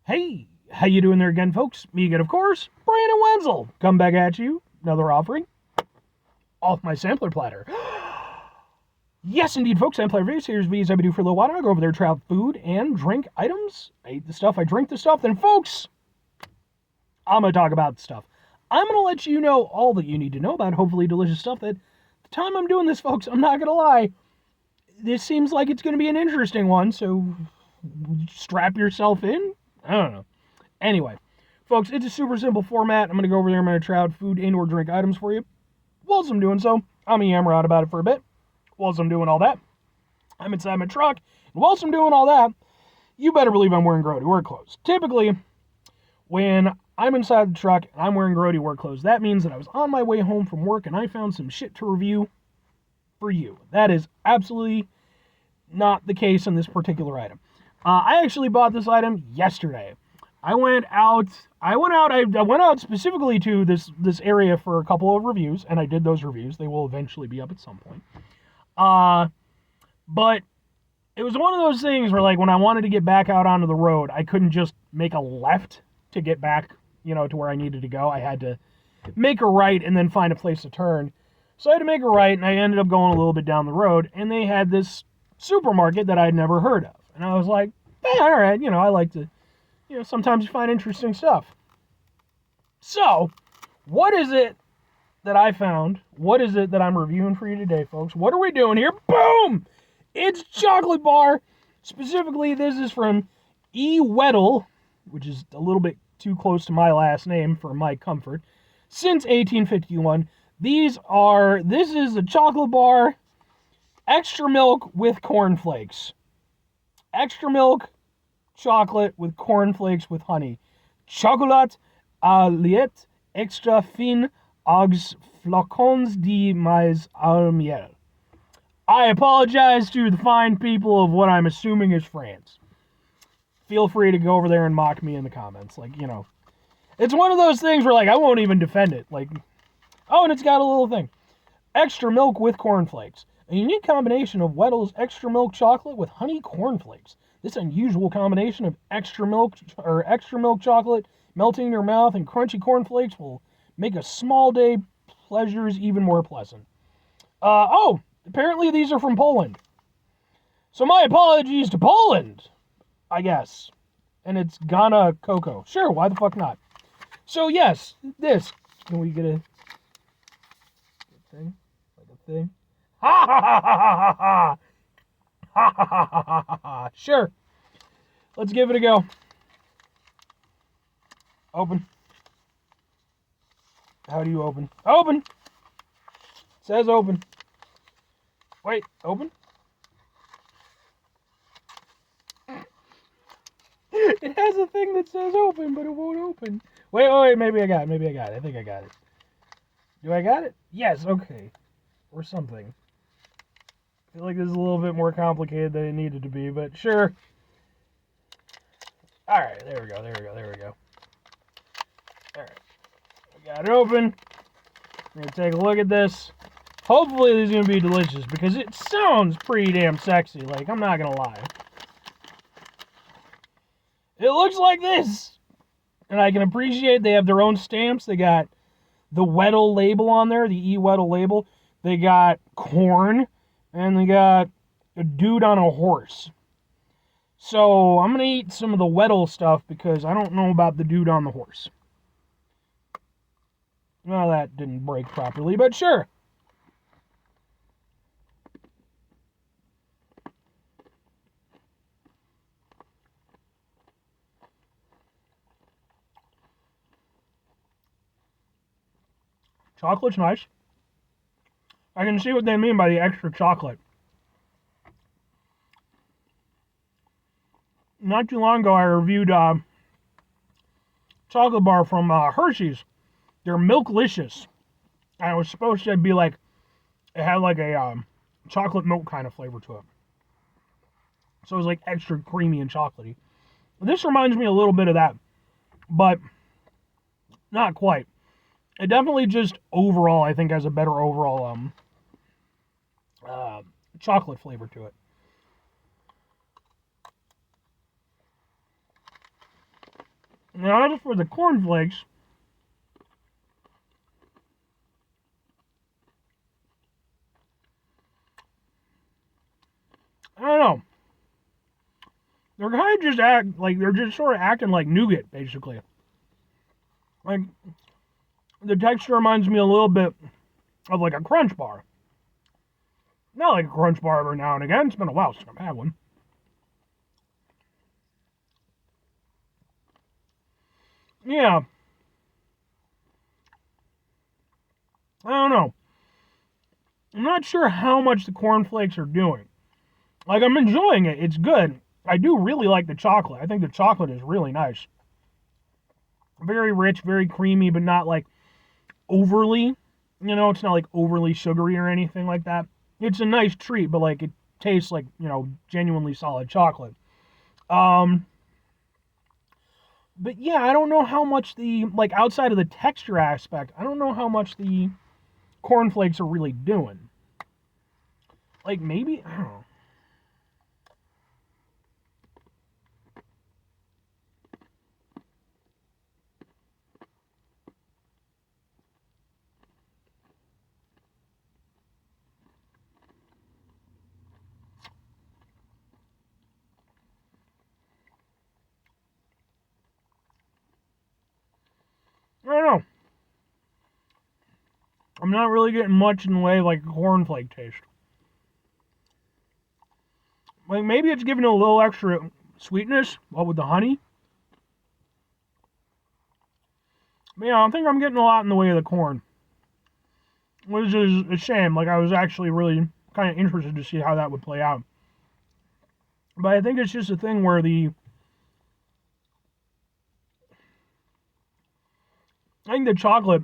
Hey, how you doing there again, folks? Me again, of course, Brandon Wenzel. Come back at you, another offering off my sampler platter. Yes, indeed, folks. Sampler reviews. Here's videos I've been doing for a little while. I go over there, try out food and drink items. I eat the stuff, I drink the stuff. Then, folks, I'm gonna talk about the stuff. I'm gonna let you know all that you need to know about hopefully delicious stuff. That the time I'm doing this, folks, I'm not gonna lie. This seems like it's gonna be an interesting one. So strap yourself in. I don't know. Anyway, folks, it's a super simple format. I'm going to go over there. I'm going to try out food and or drink items for you. Whilst I'm doing so, I'm going to yammer out about it for a bit. Whilst I'm doing all that, I'm inside my truck. And whilst I'm doing all that, you better believe I'm wearing grody work clothes. Typically, when I'm inside the truck and I'm wearing grody work clothes, that means that I was on my way home from work and I found some shit to review for you. That is absolutely not the case in this particular item. I actually bought this item yesterday. I went out specifically to this area for a couple of reviews, and I did those reviews. They will eventually be up at some point. But it was one of those things where, like, when I wanted to get back out onto the road, I couldn't just make a left to get back, to where I needed to go. I had to make a right and then find a place to turn. So I had to make a right, and I ended up going a little bit down the road, and they had this supermarket that I'd never heard of. And I was like, all right, I like to, sometimes you find interesting stuff. So, what is it that I found? What is it that I'm reviewing for you today, folks? What are we doing here? Boom! It's chocolate bar. Specifically, this is from Wedel, which is a little bit too close to my last name for my comfort. Since 1851, this is a chocolate bar, extra milk with cornflakes. Extra milk, chocolate with cornflakes with honey. Chocolat à lait extra fin aux flocons de mais au miel. I apologize to the fine people of what I'm assuming is France. Feel free to go over there and mock me in the comments. It's one of those things where, I won't even defend it. And it's got a little thing. Extra milk with cornflakes. A unique combination of Wedel's extra milk chocolate with honey cornflakes. This unusual combination of extra milk chocolate melting in your mouth and crunchy cornflakes will make a small day pleasures even more pleasant. Apparently these are from Poland. So my apologies to Poland, I guess. And it's Ghana Cocoa. Sure, why the fuck not? So yes, this. Can we get a thing? Like a thing? Ha ha ha ha ha ha! Ha ha ha ha ha ha! Sure. Let's give it a go. Open. How do you open? Open! It says open. Wait, open? It has a thing that says open, but it won't open. Wait, maybe I got it. I think I got it. Do I got it? Yes, okay. Or something. I feel like this is a little bit more complicated than it needed to be, but sure. Alright, there we go. Alright. We got it open. We're going to take a look at this. Hopefully this is going to be delicious, because it sounds pretty damn sexy. I'm not going to lie. It looks like this. And I can appreciate they have their own stamps. They got the Wedel label on there, the Wedel label. They got corn. And they got a dude on a horse. So I'm going to eat some of the Wedel stuff because I don't know about the dude on the horse. Well, that didn't break properly, but sure. Chocolate's nice. I can see what they mean by the extra chocolate. Not too long ago, I reviewed chocolate bar from Hershey's. They're Milklicious. And it was supposed to be it had a chocolate milk kind of flavor to it. So it was extra creamy and chocolatey. This reminds me a little bit of that, but not quite. It definitely just overall, I think, has a better overall chocolate flavor to it. Now, as for the cornflakes, I don't know. They're kind of just they're just sort of acting like nougat, basically. Like, the texture reminds me a little bit of like a Crunch Bar. Not like a Crunch Bar every now and again. It's been a while since I've had one. Yeah. I don't know. I'm not sure how much the cornflakes are doing. Like, I'm enjoying it. It's good. I do really like the chocolate. I think the chocolate is really nice. Very rich, very creamy, but not like overly. It's not like overly sugary or anything like that. It's a nice treat, but like it tastes like, genuinely solid chocolate. Um, but yeah, I don't know how much like outside of the texture aspect, I don't know how much the cornflakes are really doing. Like maybe, I don't know. I don't know. I'm not really getting much in the way of like cornflake taste. Like maybe it's giving it a little extra sweetness, what with the honey. But yeah, I don't think I'm getting a lot in the way of the corn, which is a shame. Like I was actually really kind of interested to see how that would play out. But I think it's just a thing where I think the chocolate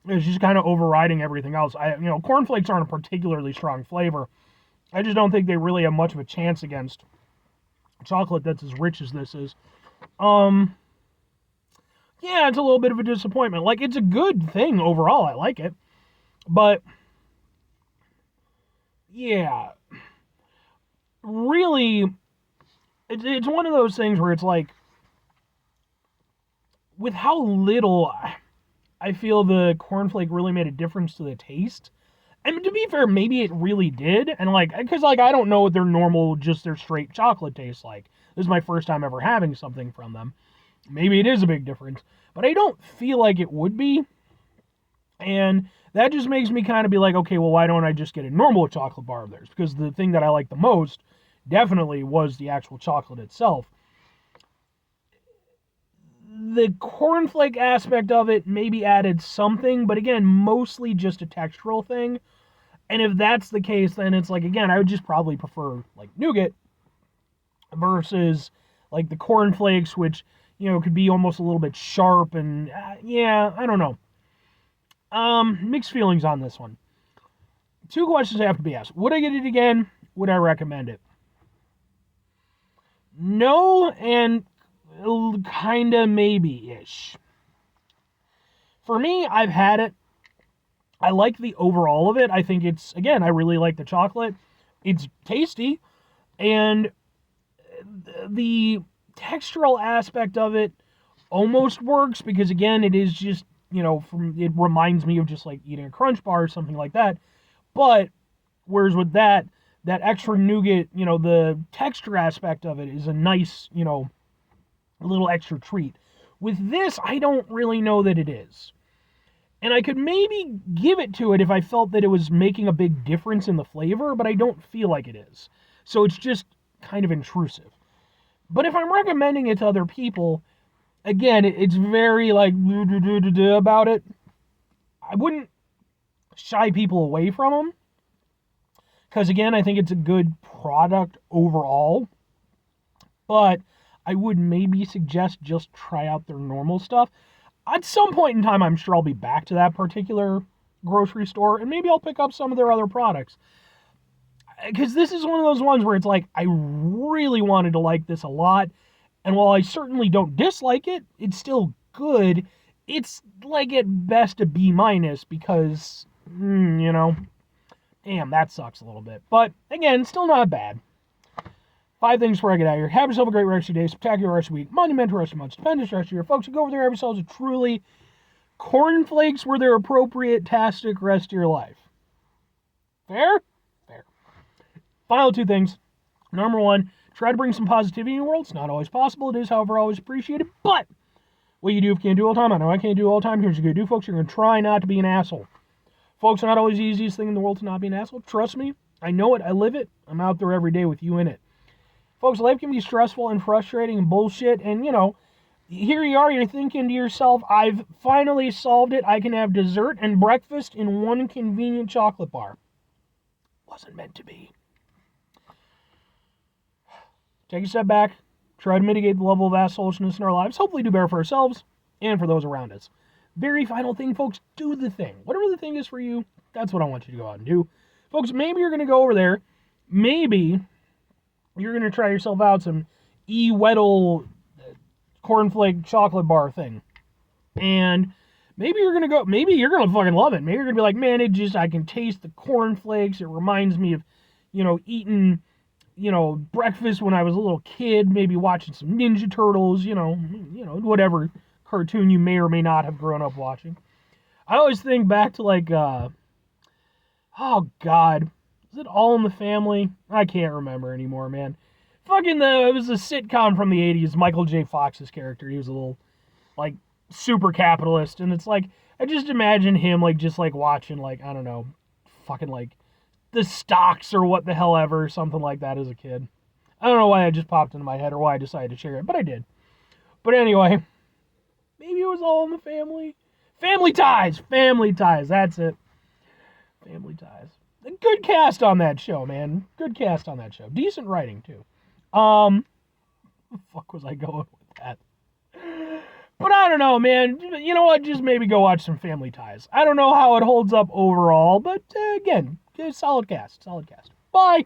is just kind of overriding everything else. Cornflakes aren't a particularly strong flavor. I just don't think they really have much of a chance against chocolate that's as rich as this is. Yeah, it's a little bit of a disappointment. Like, it's a good thing overall. I like it. But, yeah. Really, it's one of those things where it's like, with how little I feel the cornflake really made a difference to the taste. I mean, to be fair, maybe it really did. And, like, because, like, I don't know what their normal, just their straight chocolate tastes like. This is my first time ever having something from them. Maybe it is a big difference. But I don't feel like it would be. And that just makes me kind of be like, okay, well, why don't I just get a normal chocolate bar of theirs? Because the thing that I like the most definitely was the actual chocolate itself. The cornflake aspect of it maybe added something, but again, mostly just a textural thing. And if that's the case, then it's like, again, I would just probably prefer like nougat versus like the cornflakes, which, could be almost a little bit sharp. And yeah, I don't know. Mixed feelings on this one. Two questions have to be asked. Would I get it again? Would I recommend it? No, and kinda maybe-ish. For me, I've had it. I like the overall of it. I think it's, again, I really like the chocolate. It's tasty, and the textural aspect of it almost works because, again, it is just, it reminds me of just like eating a Crunch Bar or something like that. But whereas with that extra nougat, the texture aspect of it is a nice, a little extra treat. With this, I don't really know that it is. And I could maybe give it to it if I felt that it was making a big difference in the flavor, but I don't feel like it is. So it's just kind of intrusive. But if I'm recommending it to other people, again, it's very like about it. I wouldn't shy people away from them. Because again, I think it's a good product overall. But I would maybe suggest just try out their normal stuff. At some point in time, I'm sure I'll be back to that particular grocery store, and maybe I'll pick up some of their other products. Because this is one of those ones where it's like, I really wanted to like this a lot, and while I certainly don't dislike it, it's still good. It's like at best a B- because, damn, that sucks a little bit. But again, still not bad. 5 things before I get out of here. Have yourself a great rest of your day, spectacular rest of your week, monumental rest of your month, stupendous rest of your year. Folks, go over there, have yourselves a truly cornflakes were their appropriate tastic rest of your life. Fair? Fair. Final 2 things. Number 1, try to bring some positivity in your world. It's not always possible. It is, however, always appreciated. But what you do if you can't do all the time, I know I can't do all the time. Here's what you're going to do, folks. You're going to try not to be an asshole. Folks, not always the easiest thing in the world to not be an asshole. Trust me. I know it. I live it. I'm out there every day with you in it. Folks, life can be stressful and frustrating and bullshit. And, here you are. You're thinking to yourself, I've finally solved it. I can have dessert and breakfast in one convenient chocolate bar. Wasn't meant to be. Take a step back. Try to mitigate the level of assholishness in our lives. Hopefully do better for ourselves and for those around us. Very final thing, folks. Do the thing. Whatever the thing is for you, that's what I want you to go out and do. Folks, maybe you're going to go over there. Maybe you're going to try yourself out some Wedel cornflake chocolate bar thing. And maybe you're going to fucking love it. Maybe you're going to be like, man, I can taste the cornflakes. It reminds me of, eating, breakfast when I was a little kid, maybe watching some Ninja Turtles, whatever cartoon you may or may not have grown up watching. I always think back to oh God, is it All in the Family? I can't remember anymore, man. It was a sitcom from the 80s, Michael J. Fox's character. He was a little, super capitalist, and it's I just imagine him, watching, I don't know, fucking, the stocks or what the hell ever, something like that as a kid. I don't know why that just popped into my head or why I decided to share it, but I did. But anyway, maybe it was All in the Family. Family Ties, that's it. Family Ties. A good cast on that show, man. Good cast on that show. Decent writing, too. Where the fuck was I going with that? But I don't know, man. You know what? Just maybe go watch some Family Ties. I don't know how it holds up overall, but again, solid cast. Bye.